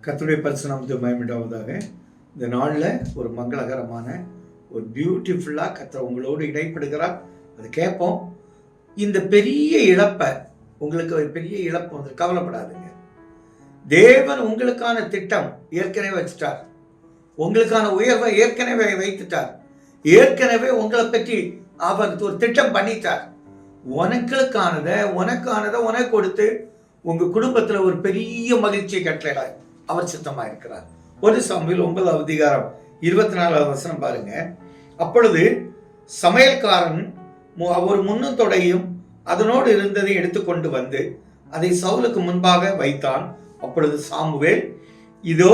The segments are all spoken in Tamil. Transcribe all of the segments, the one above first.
கர்த்தருடைய பரிசு நாமத்துக்கு மகிமையுண்டாவதாக. இந்த நாளில் ஒரு மங்களகரமான ஒரு பியூட்டிஃபுல்லாக கர்த்தர் உங்களோடு இடைப்படுகிறார். அது கேட்போம். இந்த பெரிய இழப்பை, உங்களுக்கு ஒரு பெரிய இழப்பு வந்து கவலைப்படாதுங்க. தேவன் உங்களுக்கான திட்டம் ஏற்கனவே வச்சுட்டார். உங்களுக்கான உயர்வை ஏற்கனவே வைத்துட்டார். ஏற்கனவே உங்களை பற்றி அவர் ஒரு திட்டம் பண்ணிட்டார். உனக்கானதை உனக்கு கொடுத்து உங்க குடும்பத்துல ஒரு பெரிய மகிழ்ச்சியை கட்டளையிடார் அவர் சித்தமா இருக்கிறார். 1 சாமுவேல் 9 அதிகாரம் 24 வசனம் பாருங்க. அப்பொழுது சமையல்காரன் ஒரு முன்னும் தொடையும் அதனோடு இருந்ததை எடுத்துக்கொண்டு வந்து அதை சவுலுக்கு முன்பாக வைத்தான். அப்பொழுது சாமுவேல், இதோ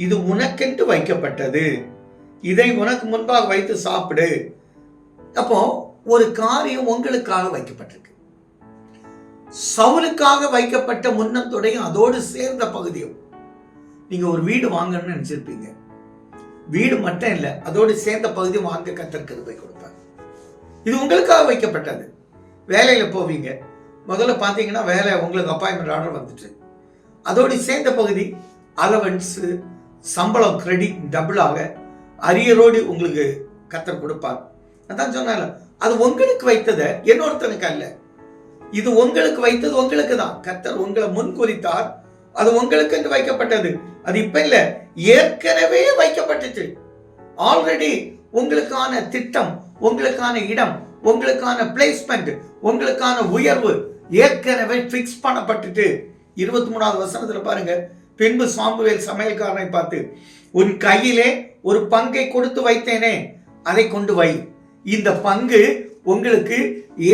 இது உனக்கென்று வைக்கப்பட்டது, இதை உனக்கு முன்பாக வைத்து சாப்பிடு. அப்போ ஒரு காரியம் உங்களுக்காக வைக்கப்பட்டிருக்கு. சவுலுக்காக வைக்கப்பட்ட முன்னத்தோடையும் அதோடு சேர்ந்த பகுதியும். நீங்க ஒரு வீடு வாங்கணும்னு நினைச்சிருப்பீங்க. வீடு மட்டும் இல்ல, அதோடு சேர்ந்த பகுதியும் வாங்க கர்த்தர் கிருபை கொடுத்தார். இது உங்களுக்காக வைக்கப்பட்டது. வேலையில போவீங்க, முதல்ல பாத்தீங்கன்னா வேலை உங்களுக்கு அப்பாயின்மெண்ட் ஆர்டர் வந்துட்டு, அதோடு சேர்ந்த பகுதி அலவன்ஸ், சம்பளம் கிரெடிட் டபுளாக அரியரோடு உங்களுக்கு கர்த்தர் கொடுப்பார். அதான் சொன்னால, அது உங்களுக்கு வைத்ததை இன்னொருத்தனுக்கு அல்ல, இது உங்களுக்கு வைத்தது உங்களுக்கு தான். கர்த்தர் உங்களை முன் குறித்தார், அது உங்களுக்கு என்று வைக்கப்பட்டது. அது இப்ப இல்ல, ஏற்கனவே வைக்கப்பட்டுச்சு. ஆல்ரெடி உங்களுக்கான திட்டம், உங்களுக்கான இடம், உங்களுக்கான பிளேஸ்மெண்ட், உங்களுக்கான உயர்வு ஏற்கனவே பிக்ஸ் பண்ணப்பட்டுட்டு. 23வது வசனத்துல பாருங்க. பின்பு சாமுவேல் சமையல்காரனை பார்த்து, உன் கையிலே ஒரு பங்கை கொடுத்து வைத்தேனே, அதை கொண்டு வை. இந்த பங்கு உங்களுக்கு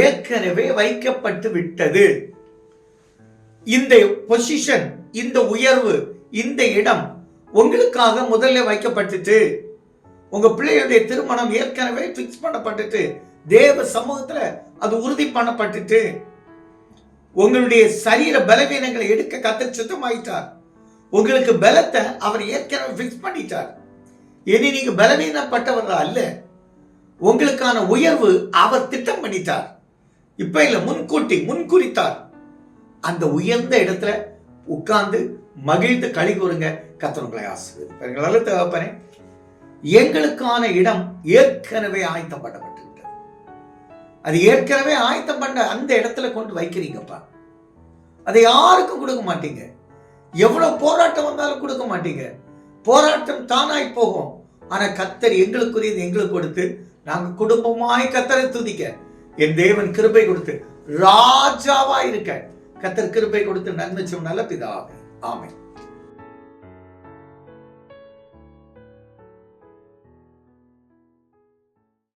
ஏற்கனவே வைக்கப்பட்டு விட்டது. இந்த பொசிஷன், இந்த உயர்வு, இந்த இடம் உங்களுக்காக முதல்ல வைக்கப்பட்டுட்டு. உங்க பிள்ளைகளுடைய திருமணம் ஏற்கனவே பிக்ஸ் பண்ணப்பட்டுட்டு, தேவ சமூகத்துல அது உறுதி பண்ணப்பட்டுட்டு. உங்களுடைய சரீர பலவீனங்களை எடுக்க கர்த்தர் சுத்தமாயிட்டார். உங்களுக்கு பலத்தை அவர் ஏற்கனவே பிக்ஸ் பண்ணிட்டார். இனி நீங்க பலவீனப்பட்டவர்கள் அல்ல. உங்களுக்கான உயர்வு அவர் திட்டம் பண்ணிட்டார். இப்ப இல்ல, முன்குறித்தார். அந்த உயர்ந்த இடத்துல உட்கார்ந்து மகிழ்ந்து களி கூறுங்க. கர்த்தர் உங்களை ஆசீர்வதிப்பார். தகப்பனே, எங்களுக்கான இடம் ஏற்கனவே ஆயத்தம் பண்ணப்பட்டு விட்டது. அது ஏற்கனவே ஆயத்தம் பண்ண அந்த இடத்துல கொண்டு வைக்கிறீங்கப்பா. அதை யாருக்கும் கொடுக்க மாட்டீங்க. எவ்வளவு போராட்டம் வந்தாலும் கொடுக்க மாட்டீங்க. போராட்டம் தானாய் போகும். ஆனா கர்த்தர் எங்களுக்குரியது எங்களுக்கு கொடுத்து நாங்க குடும்பமாய் கர்த்தரை துதிக்க என் தேவன் கிருபை கொடுத்து ராஜாவா இருக்க கர்த்தர் கிருபை கொடுத்து நன்மை செய்யும் நல்ல பிதாவே. ஆமென்.